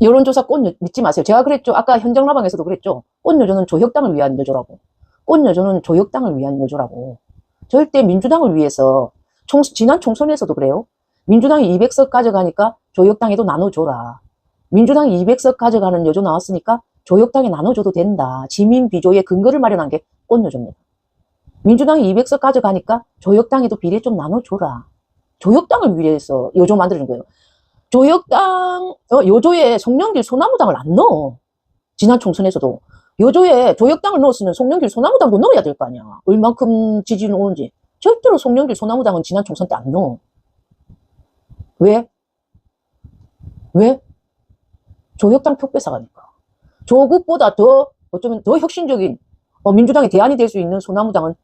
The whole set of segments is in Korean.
여론조사 믿지 마세요. 제가 그랬죠. 아까 현장라방에서도 그랬죠. 꽃여조는 조혁당을 위한 여조라고. 꽃여조는 조혁당을 위한 여조라고. 절대 민주당을 위해서, 지난 총선에서도 그래요. 민주당이 200석 가져가니까 조혁당에도 나눠줘라. 민주당이 200석 가져가는 여조 나왔으니까 조혁당에 나눠줘도 된다. 지민 비조의 근거를 마련한 게 꽃여조입니다. 민주당이 200석 가져가니까 조혁당에도 비례 좀 나눠줘라. 조혁당을 위해서 여조 만드는 거예요. 조혁당, 여조에 송영길 소나무당을 안 넣어. 지난 총선에서도. 여조에 조혁당을 넣었으면 송영길 소나무당도 넣어야 될 거 아니야. 얼만큼 지지는 오는지. 절대로 송영길 소나무당은 지난 총선 때 안 넣어. 왜? 왜? 조혁당 표 뺏어가니까. 조국보다 어쩌면 더 혁신적인, 민주당의 대안이 될 수 있는 소나무당은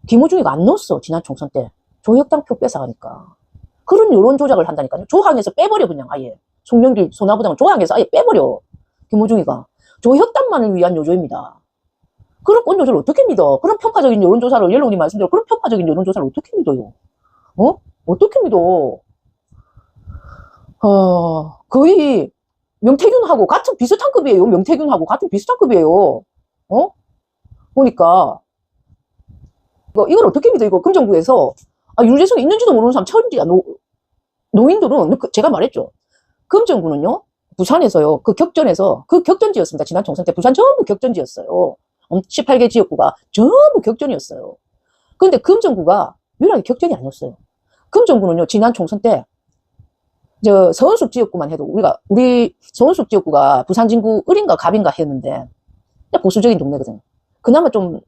김호중이가 안 넣었어. 지난 총선 때. 조혁당 표 뺏어가니까. 그런 여론 조작을 한다니까요. 조항에서 빼버려, 그냥 아예. 송영길 소나무당은 조항에서 아예 빼버려. 김호중이가. 조혁당만을 위한 여조입니다. 그런 꽃여조를 어떻게 믿어? 그런 편파적인 여론조사를, 옐로우님 말씀대로 그런 편파적인 여론조사를 어떻게 믿어요? 어떻게 믿어? 거의 명태균하고 같은 비슷한 급이에요. 명태균하고 같은 비슷한 급이에요. 보니까. 이걸 어떻게 믿어, 이거. 금정구에서. 윤재성이 있는지도 모르는 사람 천지야. 노인들은, 제가 말했죠. 금정구는요, 부산에서요, 그 격전지였습니다. 지난 총선 때 부산 전부 격전지였어요. 18개 지역구가 전부 격전이었어요. 그런데 금정구가 유일하게 격전이 아니었어요. 금정구는요, 지난 총선 때, 서원숙 지역구만 해도, 우리 서원숙 지역구가 부산 진구 을인가 갑인가 했는데, 보수적인 동네거든. 그나마 좀,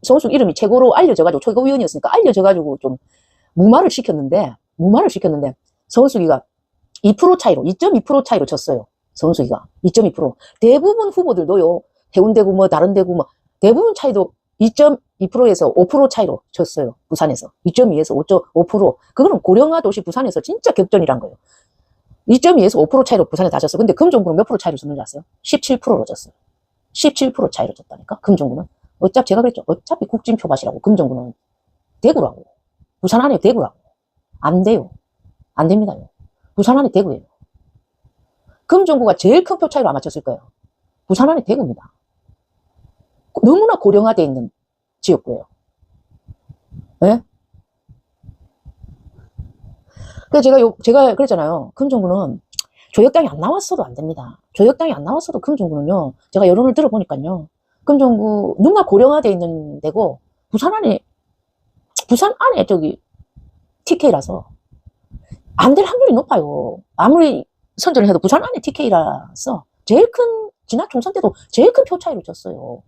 서원숙 이름이 최고로 알려져가지고, 최고위원이었으니까 알려져가지고 좀 무마를 시켰는데, 서원숙이가 2% 차이로, 2.2% 차이로 졌어요. 서원숙이가. 2.2%. 대부분 후보들도요, 해운대구 다른 대구 대부분 차이도 2.2%에서 5% 차이로 졌어요. 부산에서. 2.2에서 5.5%. 그거는 고령화 도시 부산에서 진짜 격전이란 거예요. 2.2에서 5% 차이로 부산에 다 졌어. 근데 금정구는 몇 프로 차이로 졌는지 아세요? 17%로 졌어요. 17% 차이로 졌다니까, 금정구는. 제가 그랬죠. 어차피 국진표밭이라고, 금정구는. 대구라고. 부산 안에 대구라고. 안 돼요. 안 됩니다요. 부산 안에 대구예요. 금정구가 제일 큰 표 차이로 아마 졌을 거예요. 부산 안에 대구입니다. 너무나 고령화되어 있는 지역구예요. 네? 그래서 제가 그랬잖아요. 금정구는 조혁당이 안 나왔어도 안 됩니다. 조혁당이 안 나왔어도 금정구는요, 제가 여론을 들어보니까요, 금정구 너무나 고령화되어 있는 데고, 부산 안에 TK라서 안 될 확률이 높아요. 아무리 선전을 해도 부산 안에 TK라서 지난 총선 때도 제일 큰 표 차이로 졌어요.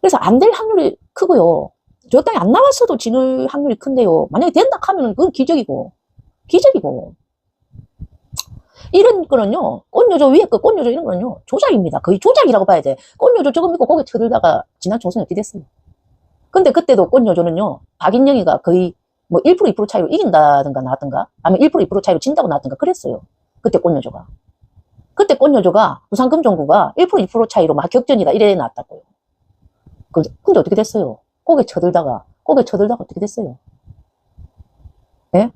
그래서 안 될 확률이 크고요. 조혁당이 안 나왔어도 지는 확률이 큰데요. 만약에 된다 하면 그건 기적이고. 이런 거는요, 꽃여조 위에 꽃여조 이런 거는요, 조작입니다. 거의 조작이라고 봐야 돼. 꽃여조 저거 믿고 고개 쳐들다가 지난 총선이 어떻게 됐어요? 근데 그때도 꽃여조는요, 박인영이가 거의 1%, 2% 차이로 이긴다든가 나왔던가, 아니면 1%, 2% 차이로 진다고 나왔던가 그랬어요. 그때 꽃여조가. 그때 꽃여조가, 부산 금정구가 1%, 2% 차이로 막 격전이다 이래 나왔다고요. 근데 어떻게 됐어요? 고개 쳐들다가 어떻게 됐어요? 예?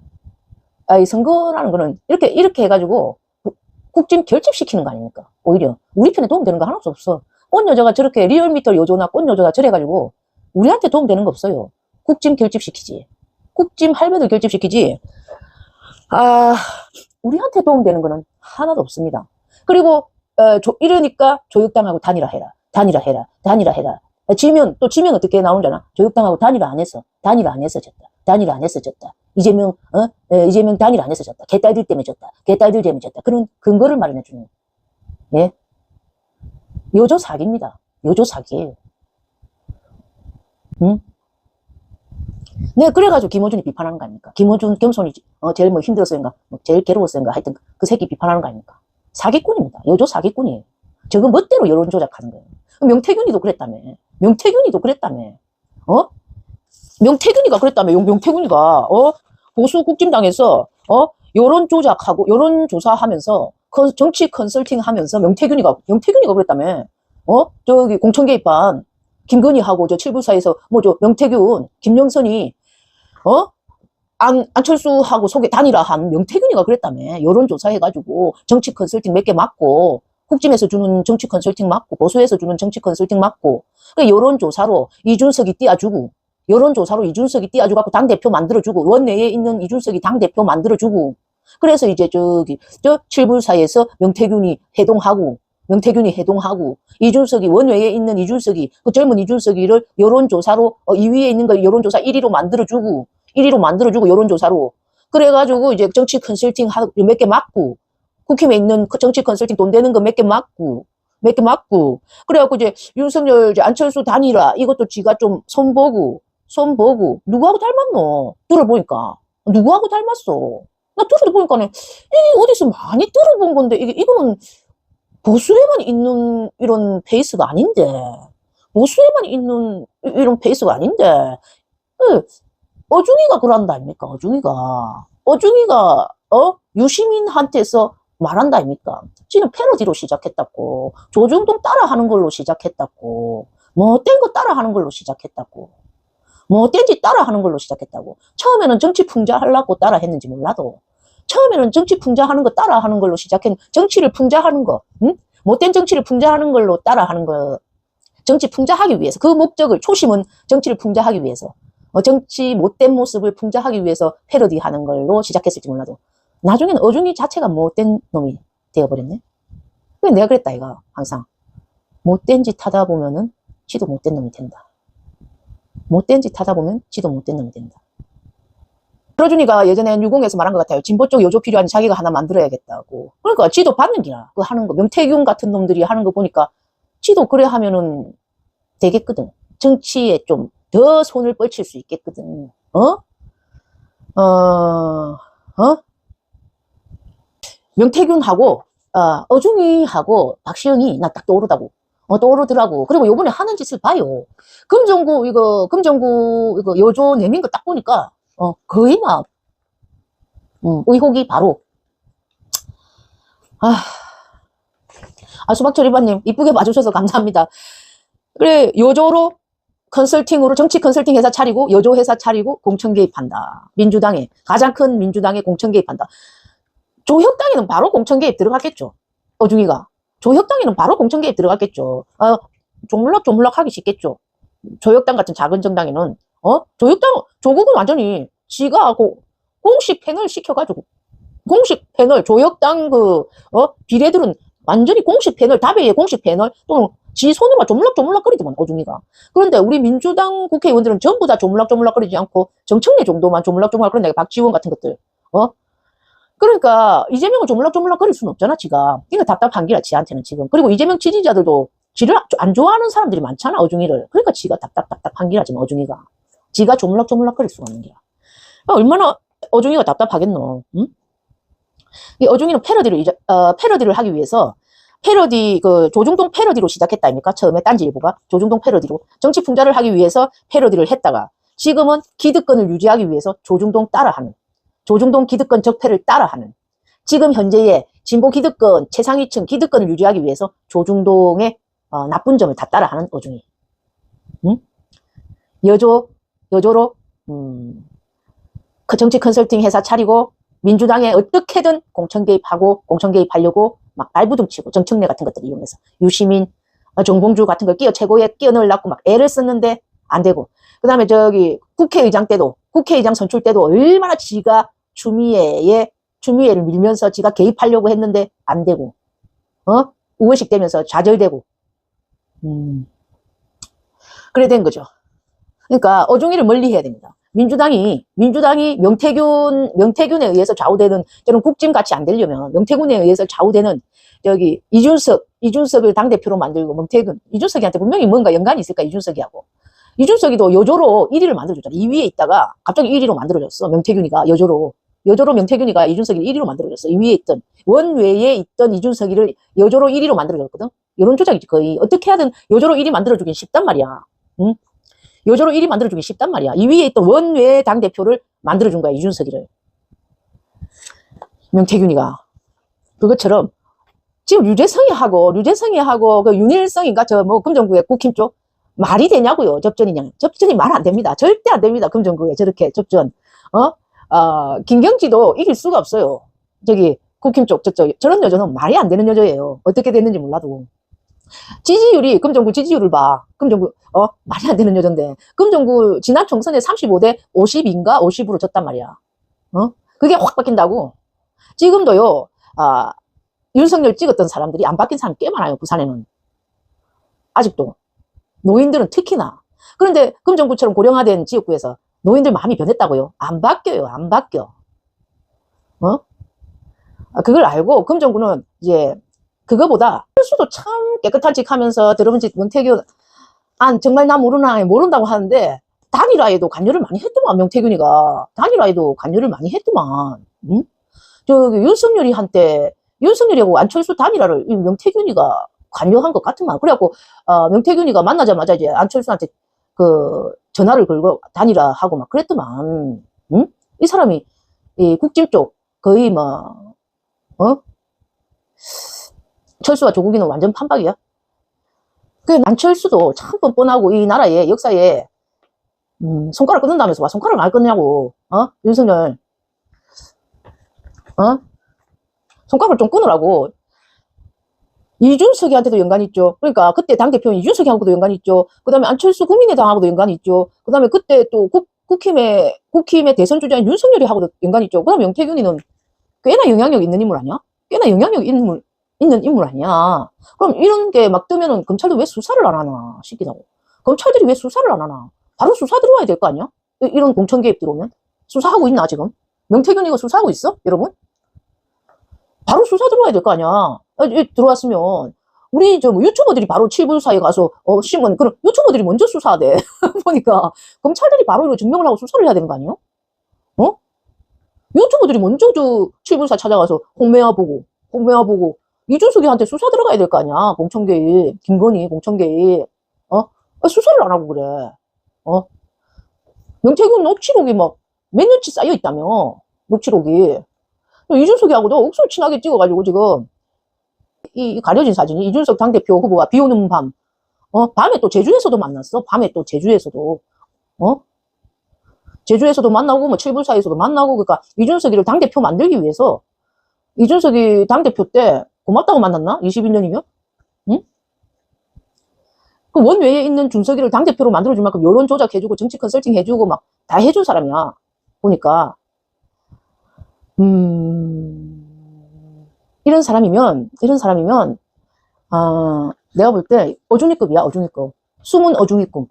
이 선거라는 거는 이렇게 해가지고 국진 결집시키는 거 아닙니까? 오히려 우리 편에 도움되는 거 하나도 없어. 꽃여조가 저렇게 리얼미터 여조나 꽃여조가 저래가지고 우리한테 도움되는 거 없어요. 국진 결집시키지. 국진 할배들 결집시키지. 우리한테 도움되는 거는 하나도 없습니다. 그리고 이러니까 조혁당하고 단일화 해라. 지면 어떻게 나오는 줄 아나? 조혁당하고 단일화 안 해서 졌다. 이재명 단일화 안 해서 졌다. 개딸들 때문에 졌다. 그런 근거를 마련해 주는. 예? 여조 사기입니다. 여조 사기예요. 응? 네, 그래가지고 김어준이 비판하는 거 아닙니까? 김어준 겸손이 제일 힘들었어요인가? 제일 괴로웠어요인가? 하여튼 그 새끼 비판하는 거 아닙니까? 사기꾼입니다. 여조 사기꾼이에요. 저거 멋대로 여론 조작하는 거예요. 명태균이도 그랬다며. 명태균이가 그랬다며. 명태균이가 보수 국진당에서 여론 조작하고 여론 조사하면서 정치 컨설팅 하면서 명태균이가 그랬다며. 저기 공천 개입한 김건희하고 저 칠부사에서 명태균, 김영선이 안철수하고 속에 단일화한 명태균이가 그랬다며. 여론조사 해가지고 정치 컨설팅 몇 개 맞고, 국짐에서 주는 정치 컨설팅 맞고, 보수에서 주는 정치 컨설팅 맞고, 그 여론조사로 이준석이 띄워주고, 여론조사로 이준석이 띄워주고, 당대표 만들어주고, 원내에 있는 이준석이 당대표 만들어주고, 그래서 이제 저 칠불사에서 명태균이 해동하고, 이준석이, 원외에 있는 이준석이, 그 젊은 이준석이를 여론조사로, 이 위에 있는 걸 여론조사 1위로 만들어주고, 여론조사로. 그래가지고 이제 정치 컨설팅 몇 개 맞고, 국힘에 있는 정치 컨설팅 돈 되는 거 몇 개 맞고. 그래갖고 이제 윤석열, 이제 안철수 단일화, 이것도 지가 좀 손보고. 누구하고 닮았노? 들어보니까. 누구하고 닮았어? 나 들어보니까는, 이게 어디서 많이 들어본 건데, 이거는 보수에만 있는 이런 페이스가 아닌데. 보수에만 있는 이런 페이스가 아닌데. 어중이가 그런다 아닙니까? 어중이가 유시민한테서 말한다 아닙니까? 지금 패러디로 시작했다고. 조중동 따라하는 걸로 시작했다고. 못된 거 따라하는 걸로 시작했다고. 못된지 따라하는 걸로 시작했다고. 처음에는 정치 풍자하려고 따라했는지 몰라도, 처음에는 정치 풍자하는 거 따라하는 걸로 정치를 풍자하는 거, 응? 못된 정치를 풍자하는 걸로 따라하는 거, 정치 풍자하기 위해서, 그 목적을, 초심은 정치를 풍자하기 위해서, 정치 못된 모습을 풍자하기 위해서 패러디하는 걸로 시작했을지 몰라도, 나중에는 어중이 자체가 못된 놈이 되어버렸네. 그래, 내가 그랬다, 이거, 항상. 못된 짓 하다 보면은, 지도 못된 놈이 된다. 못된 짓 하다 보면, 지도 못된 놈이 된다. 어준이가 예전에 유공에서 말한 것 같아요. 진보 쪽 여조 필요하니 자기가 하나 만들어야겠다고. 그러니까 지도 받는 기라. 그 하는 거. 명태균 같은 놈들이 하는 거 보니까 지도 그래 하면은 되겠거든. 정치에 좀 더 손을 뻗칠 수 있겠거든. 명태균하고, 어중이하고 박시영이 나 딱 떠오르다고. 떠오르더라고. 그리고 요번에 하는 짓을 봐요. 금정구 이거 여조 내민 거 딱 보니까, 거의 막, 의혹이 바로. 수박철이바님, 이쁘게 봐주셔서 감사합니다. 그래, 여조로 컨설팅으로, 정치 컨설팅 회사 차리고, 여조 회사 차리고, 공천 개입한다. 가장 큰 민주당에 공천 개입한다. 조혁당에는 바로 공천 개입 들어갔겠죠. 어중이가. 조혁당에는 바로 공천 개입 들어갔겠죠. 조물락 하기 쉽겠죠. 조혁당 같은 작은 정당에는, 조국은 완전히 지가 공식 패널 시켜가지고, 공식 패널, 조혁당 비례들은 완전히 공식 패널, 다배의 공식 패널, 또는 지 손으로 조물락거리더만, 어중이가. 그런데 우리 민주당 국회의원들은 전부 다 조물락거리지 않고, 정청래 정도만 조물락거린다. 박지원 같은 것들. 그러니까, 이재명을 조물락거릴 수는 없잖아, 지가. 이거 답답한 기라, 지한테는 지금. 그리고 이재명 지지자들도 지를 안 좋아하는 사람들이 많잖아, 어중이를. 그러니까 지가 답답한 기라, 지금 어중이가. 지가 조물락거릴 수가 없는 기라. 얼마나 어중이가 답답하겠노, 응? 이 어중이는 패러디를 하기 위해서, 조중동 패러디로 시작했다, 아닙니까? 처음에 딴지일보가. 조중동 패러디로. 정치 풍자를 하기 위해서 패러디를 했다가, 지금은 기득권을 유지하기 위해서 조중동 기득권 적폐를 따라하는. 지금 현재의 진보 기득권, 최상위층 기득권을 유지하기 위해서 조중동의 나쁜 점을 다 따라하는 어중이. 응? 여조로, 정치 컨설팅 회사 차리고, 민주당에 어떻게든 공천 개입하려고 막 발부둥치고, 정청래 같은 것들을 이용해서 유시민, 정봉주 같은 걸 최고에 끼워 넣으려고 막 애를 썼는데 안 되고, 그 다음에 국회의장 선출 때도 얼마나 지가 추미애를 밀면서 지가 개입하려고 했는데 안 되고, 우회식 되면서 좌절되고, 그래 된 거죠. 그러니까 어중이를 멀리 해야 됩니다. 민주당이 명태균에 의해서 좌우되는, 저는 국짐같이 안 되려면 명태균에 의해서 좌우되는 이준석을 당대표로 만들고, 이준석이한테 분명히 뭔가 연관이 있을까, 이준석이하고. 이준석이도 여조로 1위를 만들어줬잖아. 2위에 있다가 갑자기 1위로 만들어줬어. 명태균이가 여조로 명태균이가 이준석이를 1위로 만들어줬어. 2위에 있던, 원외에 있던 이준석이를 여조로 1위로 만들어줬거든. 이런 조작이지, 거의. 어떻게 하든 여조로 1위 만들어주긴 쉽단 말이야. 응? 여조로 1위 만들어주긴 쉽단 말이야. 2위에 있던 원외 당대표를 만들어준 거야, 이준석이를. 명태균이가. 그것처럼, 지금 유재성이하고, 그 윤일성인가, 금정구의 국힘 쪽, 말이 되냐고요, 접전이 말 안 됩니다. 절대 안 됩니다, 금정구에 저렇게 접전. 김경지도 이길 수가 없어요. 저기 국힘 쪽 저런 여자는 말이 안 되는 여자예요. 어떻게 됐는지 몰라도. 지지율이 금정구 지지율을 봐. 금정구 말이 안 되는 여잔데 금정구 지난 총선에 35대 50인가 50으로 졌단 말이야. 그게 확 바뀐다고. 지금도요. 윤석열 찍었던 사람들이 안 바뀐 사람 꽤 많아요. 부산에는. 아직도. 노인들은 특히나. 그런데 금정구처럼 고령화된 지역구에서 노인들 마음이 변했다고요? 안 바뀌어요. 안 바뀌어. 그걸 알고 금정구는 이제 그거보다 철수도 참 깨끗한 짓 하면서 들어본 짓 문태균 정말 나 모르나 모른다고 하는데 단일화에도 관여를 많이 했더만. 명태균이가 단일화에도 관여를 많이 했더만. 응? 저기 윤석열이 한때 윤석열이하고 안철수 단일화를 명태균이가 관여한 것 같으만. 그래갖고 명태균이가 만나자마자 이제 안철수한테 그 전화를 걸고 단일화하고 막 그랬더만. 응? 이 사람이 이 국진 쪽 거의 뭐 철수와 조국이는 완전 판박이야. 그 안철수도 참 뻔뻔하고 이 나라의 역사에 손가락 끊는다면서 와 손가락을 안 끊냐고. 윤석열 손가락을 좀 끊으라고. 이준석이한테도 연관이 있죠. 그러니까 그때 당대표인 이준석이하고도 연관이 있죠. 그 다음에 안철수 국민의당하고도 연관이 있죠. 그 다음에 그때 또 국힘의 대선 주자인 윤석열이하고도 연관이 있죠. 그 다음에 영태균이는 꽤나 영향력 있는 인물 아니야? 꽤나 영향력 있는 인물 아니야. 그럼 이런 게 막 뜨면은 검찰도 왜 수사를 안 하나 싶기도 하고. 검찰들이 왜 수사를 안 하나? 바로 수사 들어와야 될 거 아니야? 이런 공천 개입 들어오면? 수사하고 있나 지금? 명태균이가 수사하고 있어? 여러분? 바로 수사 들어와야 될 거 아니야? 들어왔으면 우리 뭐 유튜버들이 바로 칠불사에 가서 신문 그럼 유튜버들이 먼저 수사하대. 보니까 검찰들이 바로 이거 증명을 하고 수사를 해야 되는 거 아니에요? 유튜버들이 먼저 저 칠불사 찾아가서 홍매화 보고 이준석이한테 수사 들어가야 될 거 아니야? 공천 개입, 김건희 공천 개입. 수사를 안 하고 그래. 명태균 녹취록이 막 몇 년치 쌓여 있다며. 녹취록이. 이준석이하고도 억수로 친하게 찍어가지고 지금 이 가려진 사진이 이준석 당대표 후보가 비 오는 밤 밤에 또 제주에서도 만났어. 밤에 또 제주에서도 제주에서도 만나고 뭐 칠불사에서도 만나고. 그러니까 이준석이를 당대표 만들기 위해서 이준석이 당대표 때 고맙다고 만났나? 21년이면? 응? 그 원외에 있는 준석이를 당대표로 만들어줄 만큼 여론 조작해주고 정치 컨설팅 해주고 막 다 해준 사람이야. 보니까 이런 사람이면 내가 볼 때 어중이급이야. 어중이급. 숨은 어중이급.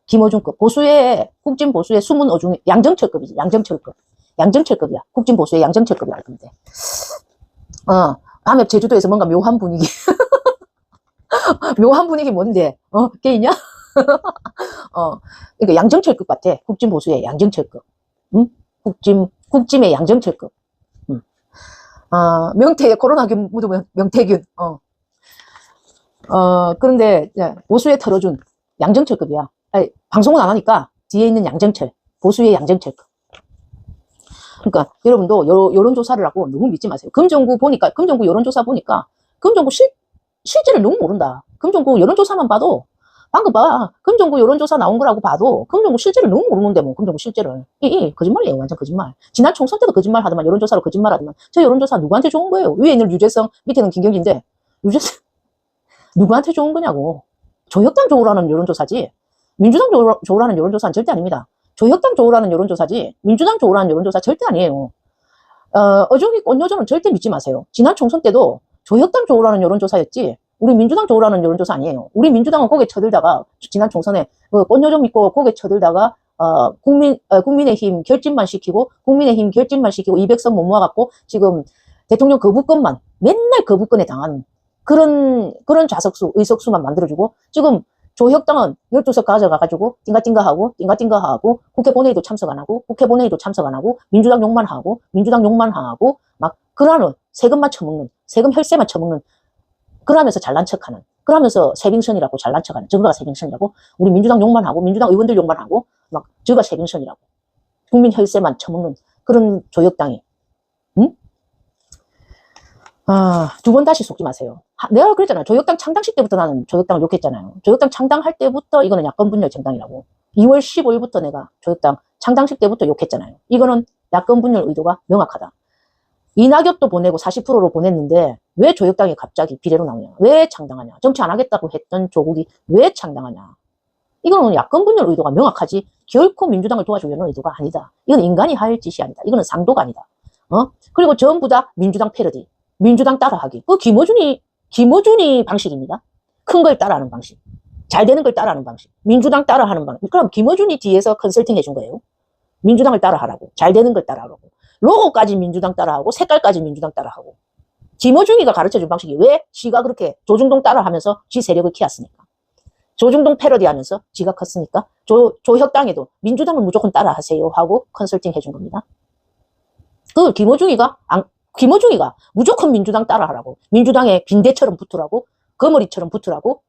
김어준급. 보수의 국진 보수의 숨은 어중이 양정철급이지. 양정철급이야. 국진 보수의 양정철급이라 할 건데. 다음에 제주도에서 뭔가 묘한 분위기. 묘한 분위기 뭔데? 걔 있냐? 그러니까 양정철급 같아. 국진 보수의 양정철급. 응? 국짐의 양정철급. 명태의 코로나균 묻으면 명태균. 그런데 보수에 털어준 양정철급이야. 아니, 방송은 안 하니까 뒤에 있는 양정철. 보수의 양정철급. 그러니까 여러분도 여론조사를 하고 너무 믿지 마세요. 금정구 여론조사 보니까 금정구 실제를 너무 모른다. 금정구 여론조사만 봐도 방금 봐. 금정구 여론조사 나온 거라고 봐도 금정구 실제를 너무 모르는데 뭐 금정구 실제를. 거짓말이에요. 완전 거짓말. 지난 총선 때도 거짓말 하더만 여론조사로 거짓말 하더만. 저 여론조사 누구한테 좋은 거예요? 위에 있는 유재성 밑에는 김경진인데 유재성 누구한테 좋은 거냐고. 조혁당 좋으라는 여론조사지 민주당 좋으라는 여론조사는 절대 아닙니다. 조혁당 좋으라는 여론조사지 민주당 좋으라는 여론조사 절대 아니에요. 어중이 꽃여전은 절대 믿지 마세요. 지난 총선 때도 조혁당 좋으라는 여론조사였지 우리 민주당 좋으라는 여론조사 아니에요. 우리 민주당은 고개 쳐들다가 지난 총선에 꽃여정 믿고 고개 쳐들다가 국민의힘 결집만 시키고 200석 못 모아갖고 지금 대통령 거부권만 맨날 거부권에 당하는 그런 의석수만 만들어주고 지금 조혁당은 12석 가져가가지고 띵가띵가하고 국회 본회의도 참석 안 하고 민주당 욕만 하고 막 그러는 세금만 처먹는 세금 혈세만 처먹는 그러면서 잘난 척하는 그러면서 세빙선이라고 잘난 척하는 저거가 세빙선이라고 우리 민주당 욕만 하고 민주당 의원들 욕만 하고 막 저거가 세빙선이라고 국민 혈세만 처먹는 그런 조혁당이 응? 두 번 다시 속지 마세요. 내가 그랬잖아요. 조혁당 창당식 때부터 나는 조혁당을 욕했잖아요. 조혁당 창당할 때부터 이거는 야권 분열 정당이라고. 2월 15일부터 내가 조혁당 창당식 때부터 욕했잖아요. 이거는 야권 분열 의도가 명확하다. 이낙엽도 보내고 40%로 보냈는데 왜 조혁당이 갑자기 비례로 나오냐. 왜 창당하냐. 정치 안 하겠다고 했던 조국이 왜 창당하냐. 이거는 야권 분열 의도가 명확하지 결코 민주당을 도와주려는 의도가 아니다. 이건 인간이 할 짓이 아니다. 이거는 상도가 아니다. 그리고 전부 다 민주당 패러디. 민주당 따라하기. 그 김어준이 방식입니다. 큰 걸 따라하는 방식. 잘 되는 걸 따라하는 방식. 민주당 따라하는 방식. 그럼 김어준이 뒤에서 컨설팅 해준 거예요. 민주당을 따라하라고. 잘 되는 걸 따라하라고. 로고까지 민주당 따라하고 색깔까지 민주당 따라하고. 김어준이가 가르쳐준 방식이 왜 지가 그렇게 조중동 따라하면서 지 세력을 키웠으니까. 조중동 패러디하면서 지가 컸으니까 조혁당에도 민주당을 무조건 따라하세요 하고 컨설팅 해준 겁니다. 그 김어준이가 무조건 민주당 따라하라고. 민주당에 빈대처럼 붙으라고. 거머리처럼 붙으라고.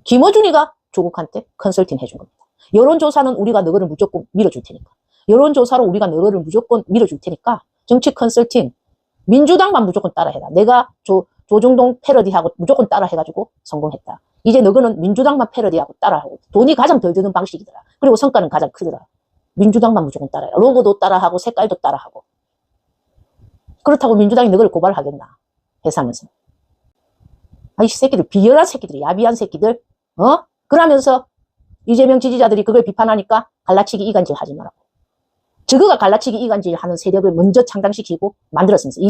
김어준이가 조국한테 컨설팅 해준 겁니다. 여론조사는 우리가 너희를 무조건 밀어줄 테니까. 여론조사로 우리가 너희를 무조건 밀어줄 테니까 정치 컨설팅 민주당만 무조건 따라해라. 내가 조중동 패러디하고 무조건 따라해가지고 성공했다. 이제 너희는 민주당만 패러디하고 따라하고 돈이 가장 덜 드는 방식이더라. 그리고 성과는 가장 크더라. 민주당만 무조건 따라해라. 로고도 따라하고 색깔도 따라하고. 그렇다고 민주당이 너희를 고발하겠나. 회사하면서. 이 새끼들, 비열한 새끼들, 야비한 새끼들, 그러면서 이재명 지지자들이 그걸 비판하니까 갈라치기 이간질 하지 말라고. 저거가 갈라치기 이간질 하는 세력을 먼저 창당시키고 만들었으면서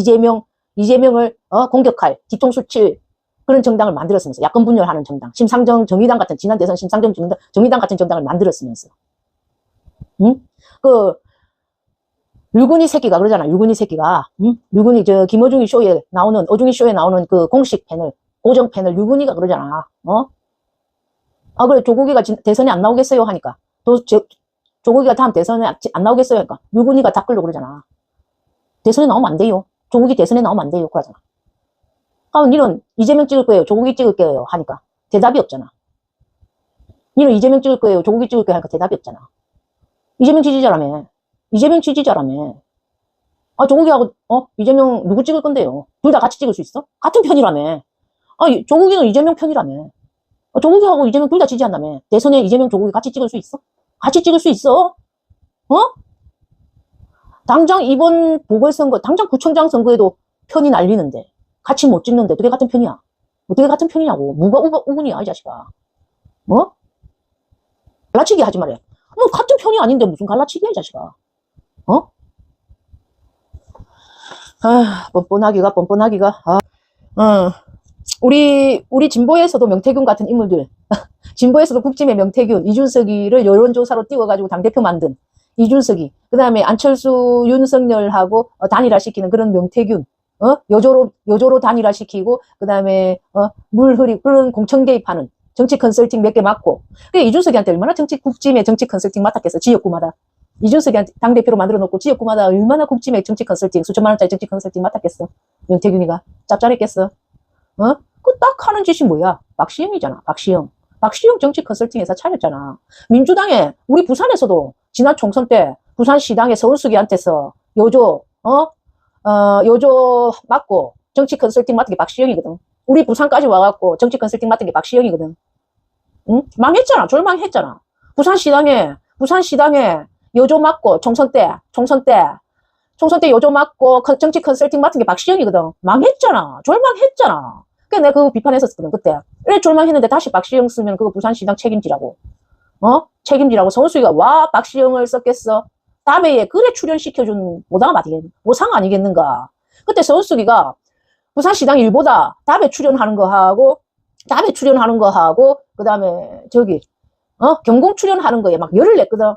이재명을 공격할 뒤통수 칠 그런 정당을 만들었으면서 야권 분열하는 정당, 심상정 정의당 같은 지난 대선 심상정 정의당 같은 정당을 만들었으면서 그 류근희 새끼가 그러잖아. 류근희 새끼가 류근희 김어중이 쇼에 나오는 어중이 쇼에 나오는 그 공식 패널 고정 패널 류근희가 그러잖아. 그래 조국이가 대선에 안 나오겠어요 하니까 조국이가 다음 대선에 안 나오겠어요 하니까 류근희가 댓글로 그러잖아. 대선에 나오면 안 돼요. 조국이 대선에 나오면 안 돼요. 그러잖아. 그럼 니는 이재명 찍을 거예요. 조국이 찍을 거예요 하니까 대답이 없잖아. 니는 이재명 찍을 거예요. 조국이 찍을 거예요 하니까 대답이 없잖아. 이재명 지지자라며. 조국이하고 이재명 누구 찍을 건데요? 둘 다 같이 찍을 수 있어? 같은 편이라며. 조국이는 이재명 편이라며. 조국이하고 이재명 둘 다 지지한다며. 대선에 이재명 조국이 같이 찍을 수 있어? 같이 찍을 수 있어? 당장 이번 보궐선거, 당장 구청장 선거에도 편이 날리는데 같이 못 찍는데 어떻게 같은 편이야? 어떻게 같은 편이냐고. 뭐가 우군이야 이 자식아. 갈라치기 하지 말래. 같은 편이 아닌데 무슨 갈라치기야 이 자식아. 뻔뻔하기가. 우리 진보에서도 명태균 같은 인물들, 진보에서도 국짐의 명태균, 이준석이를 여론조사로 띄워가지고 당대표 만든 이준석이, 그 다음에 안철수, 윤석열하고 단일화시키는 그런 명태균, 여조로 단일화시키고, 그 다음에 물 흐리고 그런 공천 개입하는 정치 컨설팅 몇 개 맡고, 이준석이한테 얼마나 국짐의 정치 컨설팅 맡았겠어, 지역구마다. 이준석이한테 당대표로 만들어 놓고 지역구마다 얼마나 국짐의 정치 컨설팅, 수천만 원짜리 정치 컨설팅 맡았겠어. 명태균이가 짭짤했겠어. 그 딱 하는 짓이 뭐야? 박시영이잖아. 박시영 정치 컨설팅 회사 차렸잖아. 민주당에, 우리 부산에서도 지난 총선 때 부산시당의 서울수기한테서 여조 맡고 정치 컨설팅 맡은 게 박시영이거든. 우리 부산까지 와갖고 정치 컨설팅 맡은 게 박시영이거든. 망했잖아. 졸망했잖아. 부산시당에 여조 맡고 총선 때 여조 맡고 정치 컨설팅 맡은 게 박시영이거든. 망했잖아. 졸망했잖아. 그래 내가 그거 비판했었거든 그때. 왜 졸망했는데 다시 박시영 쓰면 그거 부산시당 책임지라고. 책임지라고. 서울수기가 와 박시영을 썼겠어. 다베에 그래 출연시켜준 모상 아니겠는가. 그때 서울수기가 부산시당 일보다 다베 출연하는 거 하고 그 다음에 경공 출연하는 거에 막 열을 냈거든.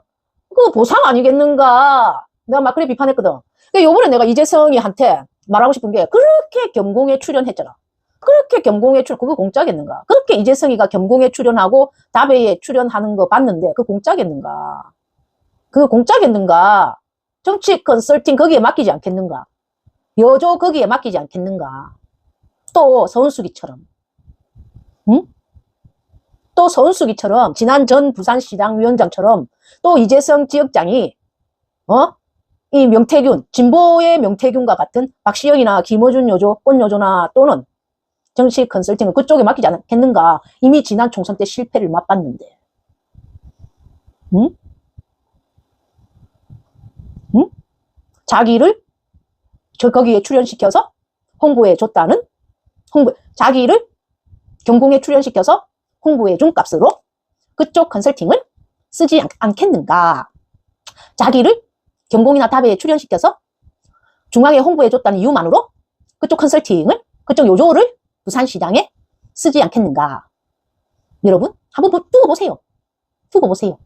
그거 보상 아니겠는가. 내가 막 그래 비판했거든. 근데 요번에 내가 이재성이한테 말하고 싶은 게 그렇게 경공에 출연했잖아. 그거 공짜겠는가? 그렇게 이재성이가 경공에 출연하고 다베에 출연하는 거 봤는데 그거 공짜겠는가? 정치 컨설팅 거기에 맡기지 않겠는가? 여조 거기에 맡기지 않겠는가? 또 서은숙이처럼 지난 전 부산시당 위원장처럼 또 이재성 지역장이 이 명태균, 진보의 명태균과 같은 박시영이나 김어준 여조, 꽃여조나 또는 정치 컨설팅을 그쪽에 맡기지 않겠는가. 이미 지난 총선 때 실패를 맛봤는데. 응? 응? 자기를 거기에 출연시켜서 홍보해 줬다는 자기를 경공에 출연시켜서 홍보해 준 값으로 그쪽 컨설팅을 쓰지 않겠는가. 자기를 경공이나 답에 출연시켜서 중앙에 홍보해 줬다는 이유만으로 그쪽 컨설팅을, 그쪽 요조를 부산시장에 쓰지 않겠는가. 여러분 한번 두고 보세요. 두고 보세요.